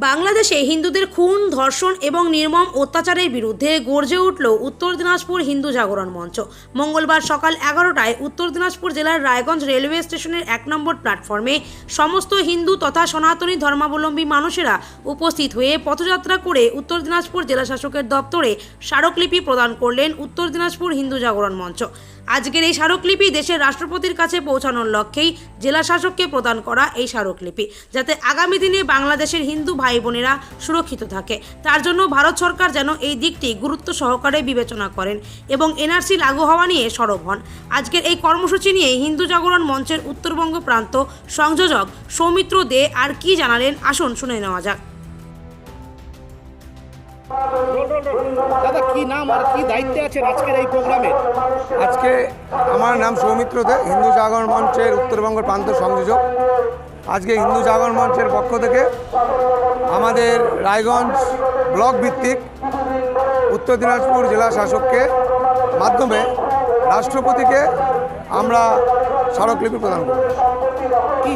বাংলাদেশে হিন্দুদের খুন, ধর্ষণ এবং নির্মম অত্যাচারের বিরুদ্ধে গর্জে উঠল উত্তর দিনাজপুর হিন্দু জাগরণ মঞ্চ। মঙ্গলবার সকাল 11টায় উত্তর দিনাজপুর জেলার রায়গঞ্জ রেলওয়ে স্টেশনের 1 নম্বর প্ল্যাটফর্মে সমস্ত হিন্দু তথা সনাতনী ধর্মাবলম্বী মানুষেরা উপস্থিত হয়ে পথযাত্রা করে উত্তর দিনাজপুর জেলা শাসকের দপ্তরে স্মারকলিপি প্রদান করলেন উত্তর দিনাজপুর হিন্দু জাগরণ মঞ্চ। আজকের এই স্মারকলিপি দেশের রাষ্ট্রপতির কাছে পৌঁছানোর লক্ষ্যেই জেলা শাসককে প্রদান করা এই স্মারকলিপি, যাতে আগামী দিনে বাংলাদেশের হিন্দু ভাই বোনেরা সুরক্ষিত থাকে। তার জন্য ভারত সরকার যেন এই দিকটি গুরুত্ব সহকারে বিবেচনা করেন এবং এনআরসি লাগু হওয়া নিয়ে সরব হন। আজকের এই কর্মসূচি নিয়ে হিন্দু জাগরণ মঞ্চের উত্তরবঙ্গ প্রান্ত সংযোজক সৌমিত্র দে আর কি জানালেন, আসুন শুনে নেওয়া যাক। দাদা, কি নাম আর কি দায়িত্বে আছেন আজকের এই প্রোগ্রামে? আজকে আমার নাম সৌমিত্র দে, হিন্দু জাগরণ মঞ্চের উত্তরবঙ্গ প্রান্ত সংযোজক। আজকে হিন্দু জাগরণ মঞ্চের পক্ষ থেকে আমাদের রায়গঞ্জ ব্লক ভিত্তিক উত্তর দিনাজপুর জেলা শাসককে মাধ্যমে রাষ্ট্রপতিকে আমরা স্মারকলিপি প্রদান করি। কি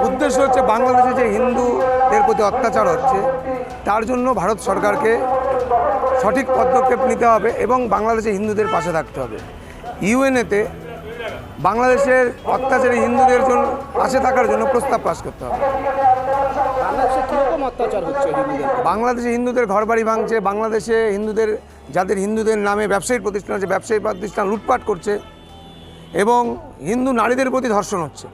উদ্দেশ্য হচ্ছে বাংলাদেশে যে হিন্দুদের প্রতি অত্যাচার হচ্ছে তার জন্য ভারত সরকারকে সঠিক পদক্ষেপ নিতে হবে এবং বাংলাদেশে হিন্দুদের পাশে থাকতে হবে। ইউএনএতে বাংলাদেশের অত্যাচারী হিন্দুদের জন্য পাশে থাকার জন্য প্রস্তাব পাস করতে হবে। বাংলাদেশে কীরকম অত্যাচার হচ্ছে হিন্দুদের? বাংলাদেশে হিন্দুদের ঘরবাড়ি ভাঙছে, বাংলাদেশে হিন্দুদের হিন্দুদের নামে ব্যবসায়িক প্রতিষ্ঠান আছে, ব্যবসায়িক প্রতিষ্ঠান লুটপাট করছে এবং হিন্দু নারীদের প্রতি ধর্ষণ হচ্ছে।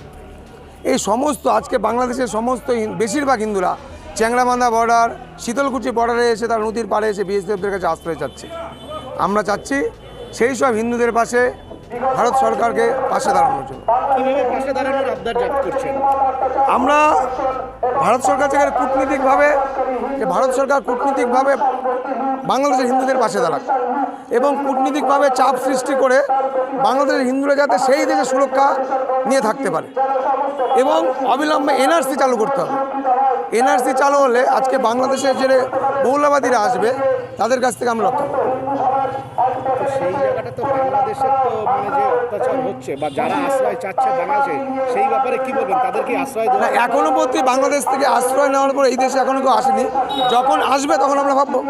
এই সমস্ত আজকে বাংলাদেশের সমস্ত বেশিরভাগ হিন্দুরা চ্যাংড়াবান্ধা বর্ডার, শীতলকুচি বর্ডারে এসে তার নদীর পাড়ে এসে বিএসএফদের কাছে আশ্রয় চাচ্ছে। আমরা চাচ্ছি সেই সব হিন্দুদের পাশে ভারত সরকারকে পাশে দাঁড়ানোর জন্য। কীভাবে পাশে দাঁড়ানোর আবদার জাত করছেন? আমরা ভারত সরকার থেকে কূটনীতিকভাবে বাংলাদেশের হিন্দুদের পাশে দাঁড়াক এবং কূটনীতিকভাবে চাপ সৃষ্টি করে বাংলাদেশের হিন্দুরা যাতে সেই দেশে সুরক্ষা নিয়ে থাকতে পারে এবং অবিলম্বে এনআরসি চালু করতে হবে। এনআরসি চালু হলে আজকে বাংলাদেশের যে মৌলবাদীরা আসবে তাদের কাছ থেকে আমরা রক্ষা পাবো। সেই জায়গাটা তো বাংলাদেশের তো যে অত্যাচার হচ্ছে বা যারা আশ্রয় চাচ্ছে বাংলাদেশে, সেই ব্যাপারে কি বলবেন? তাদেরকে আশ্রয় দেওয়া? এখনো পর্যন্ত বাংলাদেশ থেকে আশ্রয় নেওয়ার পর এই দেশে এখনো কেউ আসেনি। যখন আসবে তখন আমরা ভাববো,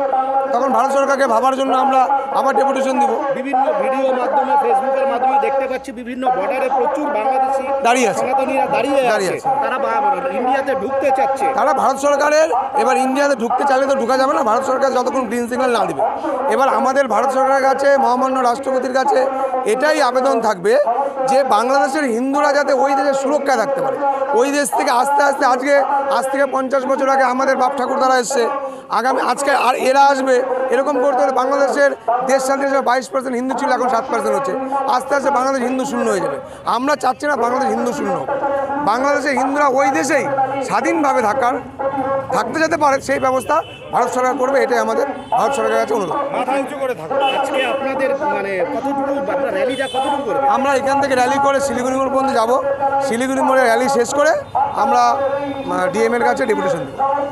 তখন ভারত সরকারকে ভাবার জন্য আমরা আবার ডেপুটেশন দিব। বিভিন্ন ভিডিওর মাধ্যমে, ফেসবুকের মাধ্যমে দেখতে পাচ্ছি বিভিন্ন বর্ডারে প্রচুর বাংলাদেশি দাঁড়িয়ে আছে, সনাতনীরা দাঁড়িয়ে আছে। তারা ইন্ডিয়াতে ঢুকতে চাচ্ছে। তারা ভারত সরকারের এবার ইন্ডিয়াতে ঢুকতে চাইলে তো ঢুকা যাবে না, ভারত সরকার যতক্ষণ গ্রিন সিগন্যাল না দেবে। এবার আমাদের ভারত সরকারের কাছে, মহামান্য রাষ্ট্রপতির কাছে এটাই আবেদন থাকবে যে বাংলাদেশের হিন্দুরা যাতে ওই দেশে সুরক্ষায় থাকতে পারে। ওই দেশ থেকে আস্তে আস্তে আজ থেকে 50 বছর আগে আমাদের বাপ ঠাকুর দ্বারা এসছে, আজকে আর এরা আসবে। এরকম করতে হলে বাংলাদেশের দেশ স্বাধীন 22% হিন্দু ছিল, এখন 7% হচ্ছে। আস্তে আস্তে বাংলাদেশ হিন্দু শূন্য হয়ে যাবে। আমরা চাচ্ছি না বাংলাদেশ হিন্দু শূন্য হোক। বাংলাদেশের হিন্দুরা ওই দেশেই স্বাধীনভাবে থাকতে যেতে পারে, সেই ব্যবস্থা ভারত সরকার করবে। এটাই আমাদের ভারত সরকারের কাছে অনুরোধ। মাথা উঁচু করে থাকুন। আজকে আপনাদের কতটুকু র্যালিটা কতটুকু করবে? আমরা এখান থেকে র্যালি করে শিলিগুড়ি মোড় পর্যন্ত যাব। শিলিগুড়ি মোড়ে র্যালি শেষ করে আমরা ডিএম এর কাছে ডেপুটেশন দেব।